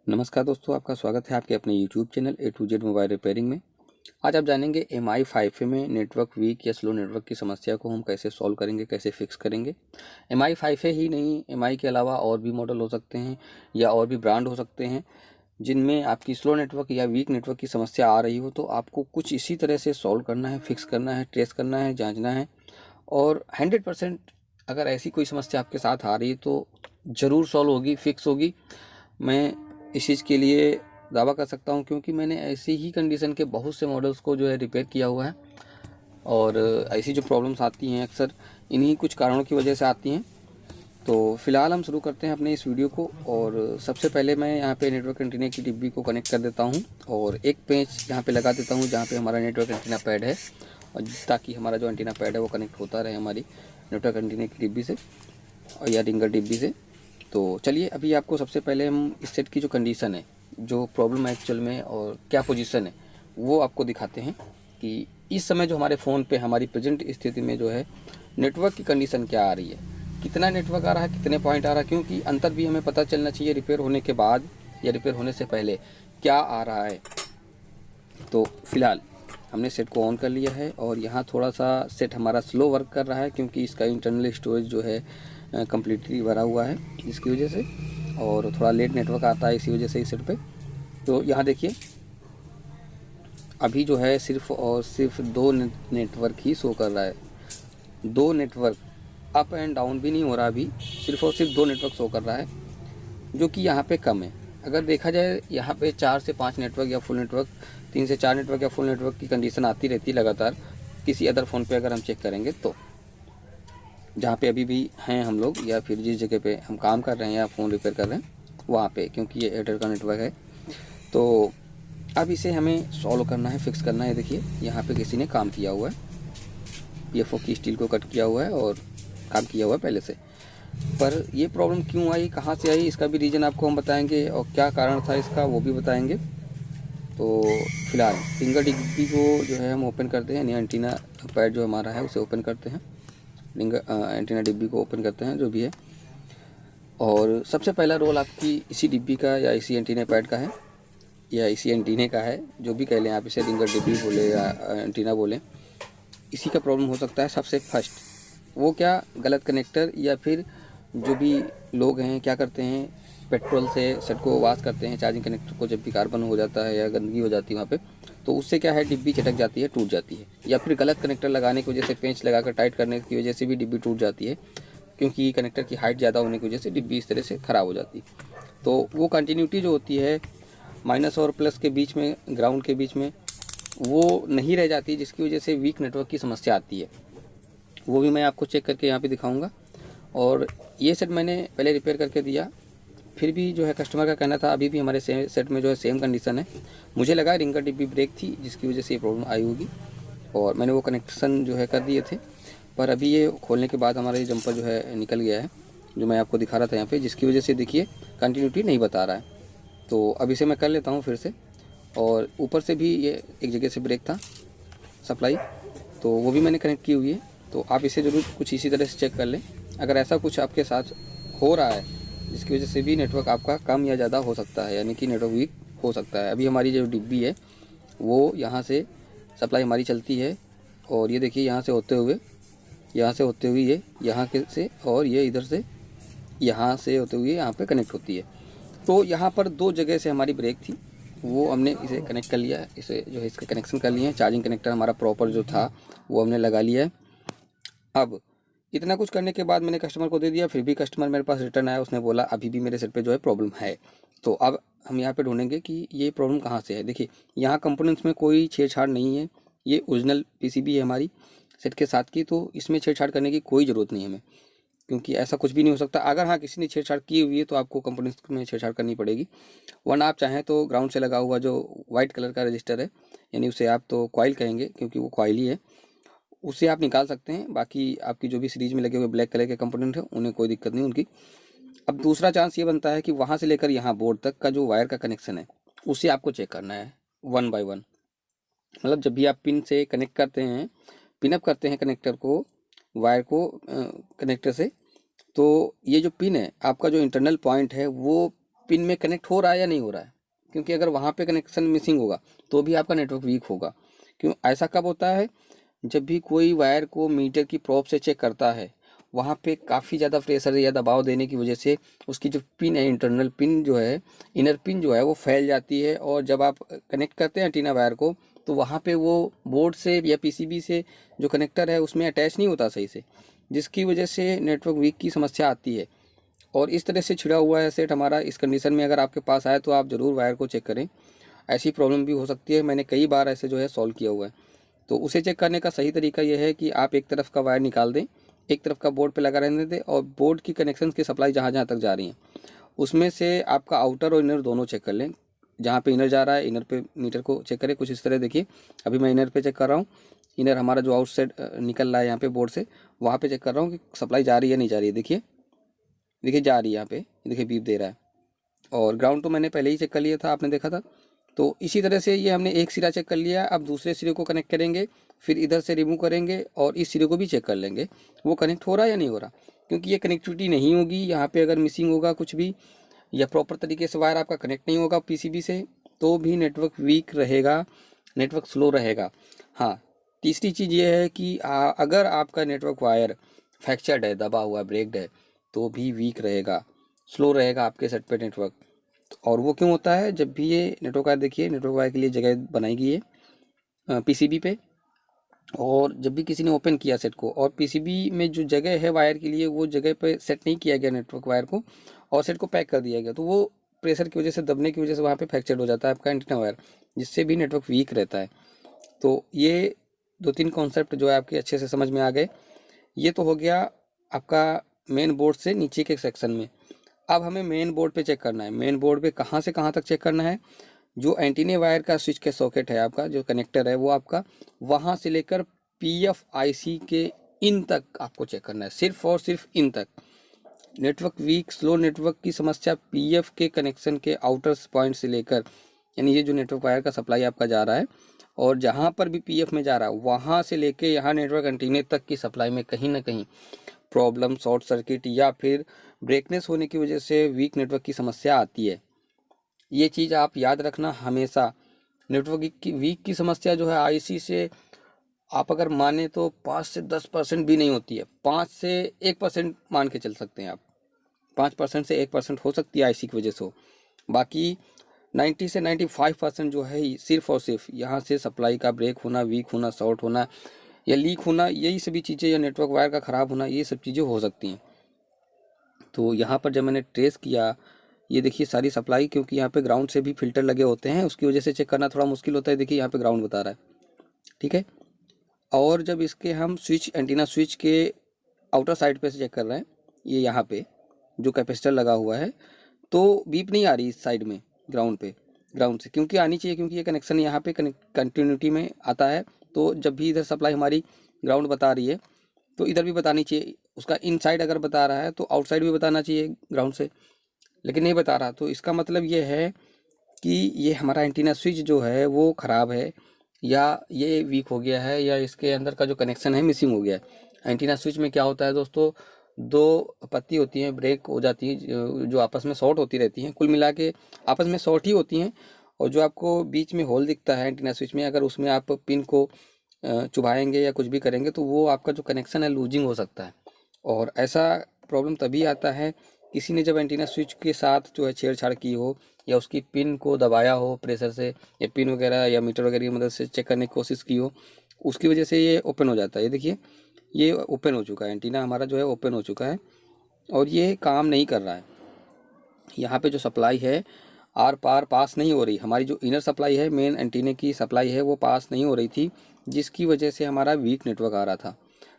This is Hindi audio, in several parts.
नमस्कार दोस्तों, आपका स्वागत है आपके अपने YouTube channel A to Z mobile repairing में। आज आप जानेंगे MI5A में नेटवर्क वीक या स्लो नेटवर्क की समस्या को हम कैसे सॉल्व करेंगे, कैसे फिक्स करेंगे। MI5A ही नहीं, MI के अलावा और भी मॉडल हो सकते हैं या और भी ब्रांड हो सकते हैं जिनमें आपकी स्लो नेटवर्क या वीक नेटवर्क की समस्या आ रही हो। तो आपको कुछ इसी तरह से सॉल्व करना है, फिक्स करना है, ट्रेस करना है, जाँचना है और 100% अगर ऐसी कोई समस्या आपके साथ आ रही है तो ज़रूर सॉल्व होगी, फिक्स होगी। मैं इस चीज़ के लिए दावा कर सकता हूँ क्योंकि मैंने ऐसी ही कंडीशन के बहुत से मॉडल्स को जो है रिपेयर किया हुआ है और ऐसी जो प्रॉब्लम्स आती हैं अक्सर इन्हीं कुछ कारणों की वजह से आती हैं। तो फ़िलहाल हम शुरू करते हैं अपने इस वीडियो को और सबसे पहले मैं यहाँ पे नेटवर्क एंटीना की डिब्बी को कनेक्ट कर देता हूँ और एक पेंच यहाँ पे लगा देता हूँ जहाँ पे हमारा नेटवर्क एंटीना पैड है, और ताकि हमारा जो एंटीना पैड है वो कनेक्ट होता रहे हमारी नेटवर्क एंटीना की डिब्बी से या रिंगर डिब्बी से। तो चलिए अभी आपको सबसे पहले हम इस सेट की जो कंडीशन है, जो प्रॉब्लम है एक्चुअल में और क्या पोजीशन है, वो आपको दिखाते हैं कि इस समय जो हमारे फ़ोन पे हमारी प्रेजेंट स्थिति में जो है नेटवर्क की कंडीशन क्या आ रही है, कितना नेटवर्क आ रहा है, कितने पॉइंट आ रहा है। क्योंकि अंतर भी हमें पता चलना चाहिए रिपेयर होने के बाद या रिपेयर होने से पहले क्या आ रहा है। तो फिलहाल हमने सेट को ऑन कर लिया है और यहाँ थोड़ा सा सेट हमारा स्लो वर्क कर रहा है क्योंकि इसका इंटरनल स्टोरेज जो है कम्प्लीटली भरा हुआ है, जिसकी वजह से और थोड़ा लेट नेटवर्क आता है इसी वजह से इस सेट पे। तो यहाँ देखिए अभी जो है सिर्फ और सिर्फ दो नेटवर्क ही शो कर रहा है। दो नेटवर्क, अप एंड डाउन भी नहीं हो रहा, अभी सिर्फ और सिर्फ दो नेटवर्क शो कर रहा है, जो कि यहाँ पे कम है। अगर देखा जाए यहाँ पे 4 से 5 नेटवर्क या फुल नेटवर्क, 3 से 4 नेटवर्क या फुल नेटवर्क की कंडीशन आती रहती है लगातार किसी अदर फ़ोन पे अगर हम चेक करेंगे तो। जहाँ पे अभी भी हैं हम लोग या फिर जिस जगह पे हम काम कर रहे हैं या फ़ोन रिपेयर कर रहे हैं वहाँ पे, क्योंकि ये एयरटेल का नेटवर्क है। तो अब इसे हमें सॉल्व करना है, फिक्स करना है। देखिए यहाँ पे किसी ने काम किया हुआ है, PFO की स्टील को कट किया हुआ है और काम किया हुआ है पहले से। पर ये प्रॉब्लम क्यों आई, कहाँ से आई, इसका भी रीज़न आपको हम बताएंगे और क्या कारण था इसका वो भी बताएंगे। तो फिलहाल फिंगर डिब्बी को जो है हम ओपन करते हैं, यानी एंटीना पैड जो हमारा है उसे ओपन करते हैं, एंटीना डिब्बी को ओपन करते हैं जो भी है। और सबसे पहला रोल आपकी इसी डिब्बी का या इसी एंटीना पैड का है या इसी एंटीने का है, जो भी कह लें आप इसे, रिंगर डिब्बी बोले या एंटीना बोलें, इसी का प्रॉब्लम हो सकता है सबसे फर्स्ट। वो क्या, गलत कनेक्टर या फिर जो भी लोग हैं क्या करते हैं, पेट्रोल से सेट को वॉश करते हैं, चार्जिंग कनेक्टर को जब भी कार्बन हो जाता है या गंदगी हो जाती है वहाँ पे, तो उससे क्या है डिब्बी चटक जाती है, टूट जाती है। या फिर गलत कनेक्टर लगाने की वजह से, पेंच लगाकर टाइट करने की वजह से भी डिब्बी टूट जाती है, क्योंकि कनेक्टर की हाइट ज़्यादा होने की वजह से डिब्बी इस तरह से ख़राब हो जाती है। तो वो कंटिन्यूटी जो होती है माइनस और प्लस के बीच में, ग्राउंड के बीच में, वो नहीं रह जाती, जिसकी वजह से वीक नेटवर्क की समस्या आती है। वो भी मैं आपको चेक करके यहाँ पे दिखाऊंगा। और ये सेट मैंने पहले रिपेयर करके दिया, फिर भी जो है कस्टमर का कहना था अभी भी हमारे सेट में जो है सेम कंडीशन है। मुझे लगा रिंगर डिब्बी ब्रेक थी जिसकी वजह से ये प्रॉब्लम आई होगी और मैंने वो कनेक्शन जो है कर दिए थे। पर अभी ये खोलने के बाद हमारा ये जंपर जो है निकल गया है, जो मैं आपको दिखा रहा था यहाँ पे, जिसकी वजह से देखिए कंटिन्यूटी नहीं बता रहा है। तो अब इसे मैं कर लेता हूँ फिर से। और ऊपर से भी ये एक जगह से ब्रेक था सप्लाई, तो वो भी मैंने कनेक्ट की हुई है। तो आप इसे ज़रूर कुछ इसी तरह से चेक कर लें। अगर ऐसा कुछ आपके साथ हो रहा है जिसकी वजह से भी नेटवर्क आपका कम या ज़्यादा हो सकता है, यानी कि नेटवर्क वीक हो सकता है। अभी हमारी जो डिब्बी है वो यहाँ से सप्लाई हमारी चलती है और ये देखिए यहाँ से होते हुए, यहाँ से होते हुए ये यहाँ के से, और ये इधर से यहाँ से होते हुए यहाँ पे कनेक्ट होती है। तो यहाँ पर दो जगह से हमारी ब्रेक थी, वो हमने इसे कनेक्ट कर लिया है, इसे जो है इसका कनेक्शन कर लिए हैं। चार्जिंग कनेक्टर हमारा प्रॉपर जो था वो हमने लगा लिया है। अब इतना कुछ करने के बाद मैंने कस्टमर को दे दिया, फिर भी कस्टमर मेरे पास रिटर्न आया, उसने बोला अभी भी मेरे सेट पे जो है प्रॉब्लम है। तो अब हम यहाँ पे ढूंढेंगे कि ये प्रॉब्लम कहाँ से है। देखिए यहाँ कंपोनेंट्स में कोई छेड़छाड़ नहीं है, ये ओरिजिनल PCB है हमारी सेट के साथ की, तो इसमें छेड़छाड़ करने की कोई ज़रूरत नहीं है हमें, क्योंकि ऐसा कुछ भी नहीं हो सकता। अगर हाँ किसी ने छेड़छाड़ की हुई है तो आपको कंपोनेंट्स में छेड़छाड़ करनी पड़ेगी, वरना आप चाहें तो ग्राउंड से लगा हुआ जो वाइट कलर का रजिस्टर है, यानी उसे आप तो कॉइल कहेंगे क्योंकि वो कॉइल ही है, उसे आप निकाल सकते हैं। बाकी आपकी जो भी सीरीज में लगे हुए ब्लैक कलर के कंपोनेंट है उन्हें कोई दिक्कत नहीं उनकी। अब दूसरा चांस ये बनता है कि वहाँ से लेकर यहाँ बोर्ड तक का जो वायर का कनेक्शन है उसे आपको चेक करना है 1 बाय 1। मतलब जब भी आप पिन से कनेक्ट करते हैं, पिनअप करते हैं कनेक्टर को, वायर को कनेक्टर से, तो ये जो पिन है आपका जो इंटरनल पॉइंट है वो पिन में कनेक्ट हो रहा है या नहीं हो रहा है, क्योंकि अगर वहाँ पे कनेक्शन मिसिंग होगा तो भी आपका नेटवर्क वीक होगा। क्यों ऐसा कब होता है? जब भी कोई वायर को मीटर की प्रोब से चेक करता है, वहाँ पे काफ़ी ज़्यादा प्रेशर या दबाव देने की वजह से उसकी जो पिन है, इंटरनल पिन जो है, इनर पिन जो है वो फैल जाती है, और जब आप कनेक्ट करते हैं एंटीना वायर को तो वहाँ पे वो बोर्ड से या पीसीबी से जो कनेक्टर है उसमें अटैच नहीं होता सही से, जिसकी वजह से नेटवर्क वीक की समस्या आती है। और इस तरह से छिड़ा हुआ है सेट हमारा। इस कंडीशन में अगर आपके पास आए तो आप ज़रूर वायर को चेक करें, ऐसी प्रॉब्लम भी हो सकती है। मैंने कई बार ऐसे जो है सॉल्व किया हुआ है। तो उसे चेक करने का सही तरीका यह है कि आप एक तरफ का वायर निकाल दें, एक तरफ का बोर्ड पे लगा रहने दें, और बोर्ड की कनेक्शन की सप्लाई जहाँ जहाँ तक जा रही है उसमें से आपका आउटर और इनर दोनों चेक कर लें। जहाँ पे इनर जा रहा है, इनर पे मीटर को चेक करें। कुछ इस तरह देखिए, अभी मैं इनर पे चेक कर रहा हूँ। इनर हमारा जो आउटसाइड निकल रहा है यहाँ पे बोर्ड से, वहाँ पे चेक कर रहा हूँ कि सप्लाई जा रही है नहीं जा रही है। देखिए देखिए जा रही है, यहाँ पे देखिए बीप दे रहा है। और ग्राउंड तो मैंने पहले ही चेक कर लिया था, आपने देखा था। तो इसी तरह से ये हमने एक सिरा चेक कर लिया। अब दूसरे सिरे को कनेक्ट करेंगे, फिर इधर से रिमूव करेंगे और इस सिरे को भी चेक कर लेंगे वो कनेक्ट हो रहा है या नहीं हो रहा। क्योंकि ये कनेक्टिविटी नहीं होगी यहाँ पे, अगर मिसिंग होगा कुछ भी या प्रॉपर तरीके से वायर आपका कनेक्ट नहीं होगा पीसीबी से, तो भी नेटवर्क वीक रहेगा, नेटवर्क स्लो रहेगा। हाँ, तीसरी चीज़ ये है कि अगर आपका नेटवर्क वायर फ्रैक्चर्ड है, दबा हुआ है, ब्रेक्ड है, तो भी वीक रहेगा, स्लो रहेगा आपके सेट पे नेटवर्क। और वो क्यों होता है? जब भी ये नेटवर्क वायर, देखिए नेटवर्क वायर के लिए जगह बनाई गई है पीसीबी पे, और जब भी किसी ने ओपन किया सेट को और पीसीबी में जो जगह है वायर के लिए वो जगह पे सेट नहीं किया गया नेटवर्क वायर को, और सेट को पैक कर दिया गया, तो वो प्रेशर की वजह से, दबने की वजह से वहाँ पे फ्रैक्चर हो जाता है आपका एंटीना वायर, जिससे भी नेटवर्क वीक रहता है। तो ये 2-3 कॉन्सेप्ट जो है आपके अच्छे से समझ में आ गए। ये तो हो गया आपका मेन बोर्ड से नीचे के सेक्शन में। अब हमें मेन बोर्ड पे चेक करना है। मेन बोर्ड पे कहाँ से कहाँ तक चेक करना है? जो एंटीना वायर का स्विच के सॉकेट है आपका, जो कनेक्टर है वो आपका, वहाँ से लेकर पीएफ आईसी के इन तक आपको चेक करना है, सिर्फ और सिर्फ इन तक। नेटवर्क वीक स्लो नेटवर्क की समस्या पीएफ के कनेक्शन के आउटर पॉइंट से लेकर, यानी ये जो नेटवर्क वायर का सप्लाई आपका जा रहा है और जहाँ पर भी पीएफ में जा रहा है वहाँ से लेके यहाँ नेटवर्क एंटीने तक की सप्लाई में कहीं ना कहीं प्रॉब्लम, शॉर्ट सर्किट या फिर ब्रेकनेस होने की वजह से वीक नेटवर्क की समस्या आती है। ये चीज़ आप याद रखना हमेशा। नेटवर्क की वीक की समस्या जो है आईसी से आप अगर माने तो 5 से 10% भी नहीं होती है, 5 से 1% मान के चल सकते हैं आप। 5% से 1% हो सकती है आईसी की वजह से हो, बाकी 90 से 95% जो है सिर्फ और सिर्फ यहाँ से सप्लाई का ब्रेक होना, वीक होना, शॉर्ट होना या लीक होना, यही सभी चीज़ें, या नेटवर्क वायर का ख़राब होना, ये सब चीज़ें हो सकती हैं। तो यहाँ पर जब मैंने ट्रेस किया, ये देखिए सारी सप्लाई, क्योंकि यहाँ पे ग्राउंड से भी फिल्टर लगे होते हैं, उसकी वजह से चेक करना थोड़ा मुश्किल होता है। देखिए यहाँ पे ग्राउंड बता रहा है, ठीक है। और जब इसके हम स्विच, एंटीना स्विच के आउटर साइड पे से चेक कर रहे हैं, ये यहाँ पे जो कैपेसिटर लगा हुआ है, तो बीप नहीं आ रही इस साइड में ग्राउंड पे, ग्राउंड से, क्योंकि आनी चाहिए, क्योंकि ये कनेक्शन यहाँ पे कंटिन्यूटी में आता है। तो जब भी इधर सप्लाई हमारी ग्राउंड बता रही है तो इधर भी बतानी चाहिए। उसका इनसाइड अगर बता रहा है तो आउटसाइड भी बताना चाहिए ग्राउंड से, लेकिन नहीं बता रहा। तो इसका मतलब ये है कि ये हमारा एंटीना स्विच जो है वो ख़राब है, या ये वीक हो गया है, या इसके अंदर का जो कनेक्शन है मिसिंग हो गया है। एंटीना स्विच में क्या होता है दोस्तों, दो पत्ती होती हैं, ब्रेक हो जाती है, जो आपस में शॉर्ट होती रहती हैं, कुल मिला के आपस में शॉर्ट ही होती हैं। और जो आपको बीच में होल दिखता है एंटीना स्विच में, अगर उसमें आप पिन को चुभाएंगे या कुछ भी करेंगे तो वो आपका जो कनेक्शन है लूजिंग हो सकता है। और ऐसा प्रॉब्लम तभी आता है किसी ने जब एंटीना स्विच के साथ जो है छेड़छाड़ की हो, या उसकी पिन को दबाया हो प्रेशर से, या पिन वगैरह या मीटर वगैरह की मदद से चेक करने की कोशिश की हो, उसकी वजह से ये ओपन हो जाता है। ये देखिए ये ओपन हो चुका है, एंटीना हमारा जो है ओपन हो चुका है और ये काम नहीं कर रहा है। यहाँ पे जो सप्लाई है आर पार पास नहीं हो रही, हमारी जो इनर सप्लाई है, मेन एंटीने की सप्लाई है, वो पास नहीं हो रही थी, जिसकी वजह से हमारा वीक नेटवर्क आ रहा था।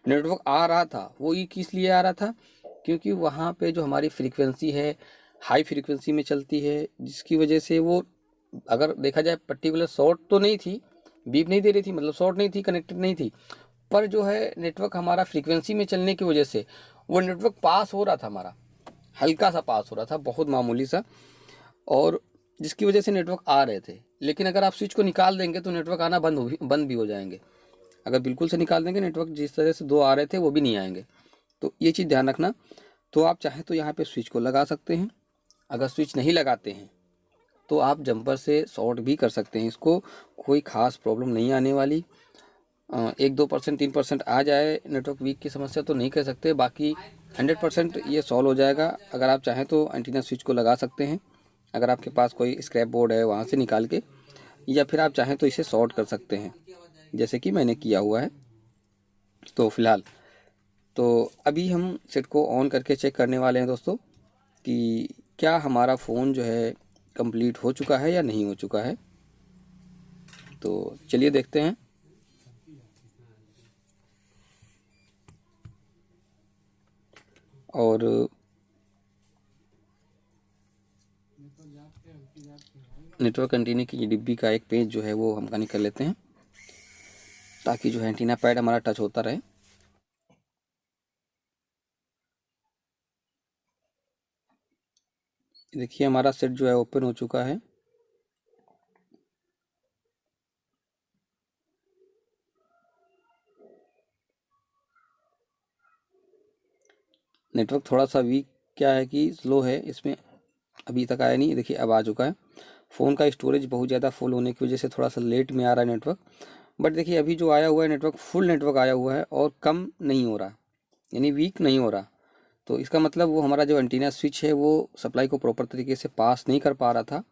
नेटवर्क आ रहा था वो ये किस लिए आ रहा था, क्योंकि वहाँ पे जो हमारी फ्रीक्वेंसी है हाई फ्रीक्वेंसी में चलती है, जिसकी वजह से वो, अगर देखा जाए पर्टिकुलर शॉर्ट तो नहीं थी, बीप नहीं दे रही थी, मतलब शॉर्ट नहीं थी, कनेक्टेड नहीं थी, पर जो है नेटवर्क हमारा फ्रीक्वेंसी में चलने की वजह से वो नेटवर्क पास हो रहा था हमारा, हल्का सा पास हो रहा था, बहुत मामूली सा, और जिसकी वजह से नेटवर्क आ रहे थे। लेकिन अगर आप स्विच को निकाल देंगे तो नेटवर्क आना बंद भी हो जाएंगे। अगर बिल्कुल से निकाल देंगे नेटवर्क, जिस तरह से दो आ रहे थे वो भी नहीं आएंगे। तो ये चीज़ ध्यान रखना। तो आप चाहें तो यहाँ पे स्विच को लगा सकते हैं, अगर स्विच नहीं लगाते हैं तो आप जंपर से शॉर्ट भी कर सकते हैं। इसको कोई ख़ास प्रॉब्लम नहीं आने वाली। 1-2% 3% आ जाए नेटवर्क वीक की समस्या तो नहीं कह सकते, बाकी 100% ये सॉल्व हो जाएगा। अगर आप चाहें तो एंटीना स्विच को लगा सकते हैं, अगर आपके पास कोई स्क्रैप बोर्ड है वहाँ से निकाल के, या फिर आप चाहें तो इसे शॉर्ट कर सकते हैं जैसे कि मैंने किया हुआ है। तो फिलहाल तो अभी हम सेट को ऑन करके चेक करने वाले हैं दोस्तों कि क्या हमारा फ़ोन जो है कंप्लीट हो चुका है या नहीं हो चुका है। तो चलिए देखते हैं। और नेटवर्क एंटीना की डिब्बी का एक पेज जो है वो हम कनेक्ट कर लेते हैं ताकि जो है एंटीना पैड हमारा टच होता रहे। देखिए हमारा सेट जो है ओपन हो चुका है। नेटवर्क थोड़ा सा वीक क्या है कि स्लो है, इसमें अभी तक आया नहीं। देखिए अब आ चुका है। फ़ोन का स्टोरेज बहुत ज़्यादा फुल होने की वजह से थोड़ा सा लेट में आ रहा है नेटवर्क। बट देखिए अभी जो आया हुआ है नेटवर्क, फुल नेटवर्क आया हुआ है और कम नहीं हो रहा, यानी वीक नहीं हो रहा। तो इसका मतलब वो हमारा जो एंटीना स्विच है वो सप्लाई को प्रॉपर तरीके से पास नहीं कर पा रहा था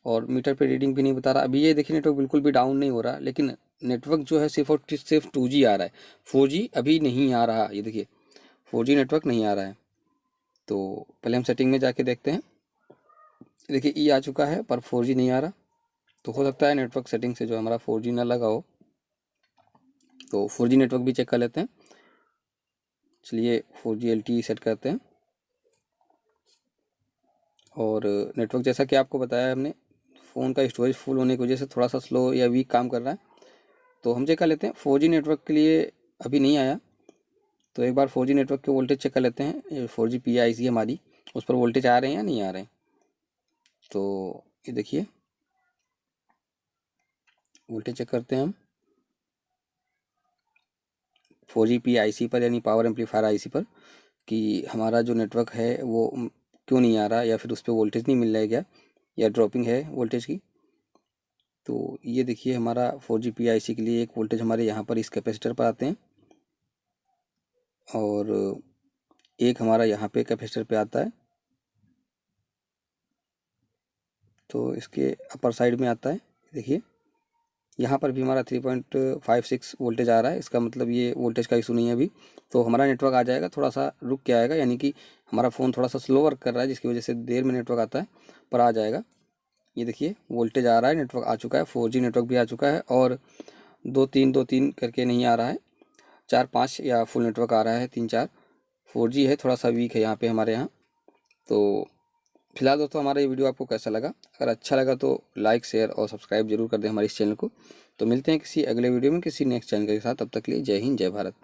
और मीटर पे रीडिंग भी नहीं बता रहा। अभी ये देखिए नेटवर्क बिल्कुल भी डाउन नहीं हो रहा, लेकिन नेटवर्क जो है सिर्फ और सिर्फ 2G आ रहा है, 4G अभी नहीं आ रहा। ये देखिए 4G नेटवर्क नहीं आ रहा है। तो पहले हम सेटिंग में जाके देखते हैं। देखिए ई आ चुका है पर 4G नहीं आ रहा। तो हो सकता है नेटवर्क सेटिंग से जो हमारा 4G ना लगा हो। तो 4G नेटवर्क भी चेक कर लेते हैं। चलिए 4G LTE सेट करते हैं। और नेटवर्क जैसा कि आपको बताया हमने, फ़ोन का स्टोरेज फुल होने की वजह से थोड़ा सा स्लो या वीक काम कर रहा है। तो हम चेक कर लेते हैं। 4G नेटवर्क के लिए अभी नहीं आया, तो एक बार 4G नेटवर्क के वोल्टेज चेक कर लेते हैं। 4G PIC हमारी, उस पर वोल्टेज आ रहे हैं या नहीं आ रहे हैं। तो ये देखिए वोल्टेज चेक करते हैं हम 4G PIC पर, यानी पावर एम्पलीफायर IC पर, कि हमारा जो नेटवर्क है वो क्यों नहीं आ रहा, या फिर उस पर वोल्टेज नहीं मिल रहा है क्या, या ड्रॉपिंग है वोल्टेज की। तो ये देखिए हमारा 4G PIC के लिए एक वोल्टेज हमारे यहाँ पर इस कैपेसिटर पर आते हैं और एक हमारा यहाँ पे कैपेसिटर पे आता है। तो इसके अपर साइड में आता है। देखिए यहाँ पर भी हमारा 3.56 वोल्टेज आ रहा है। इसका मतलब ये वोल्टेज का इशू नहीं है अभी। तो हमारा नेटवर्क आ जाएगा, थोड़ा सा रुक के आएगा, यानी कि हमारा फ़ोन थोड़ा सा स्लो वर्क कर रहा है जिसकी वजह से देर में नेटवर्क आता है, पर आ जाएगा। ये देखिए वोल्टेज आ रहा है, नेटवर्क आ चुका है, 4G नेटवर्क भी आ चुका है। और 2-3 करके नहीं आ रहा है, 4-5 या फुल नेटवर्क आ रहा है, 3-4। 4G है, थोड़ा सा वीक है यहाँ पे हमारे यहाँ। तो फिलहाल दोस्तों हमारा ये वीडियो आपको कैसा लगा? अगर अच्छा लगा तो लाइक शेयर और सब्सक्राइब जरूर कर दें हमारे इस चैनल को। तो मिलते हैं किसी अगले वीडियो में किसी नेक्स्ट चैनल के साथ। तब तक के लिए जय हिंद जय भारत।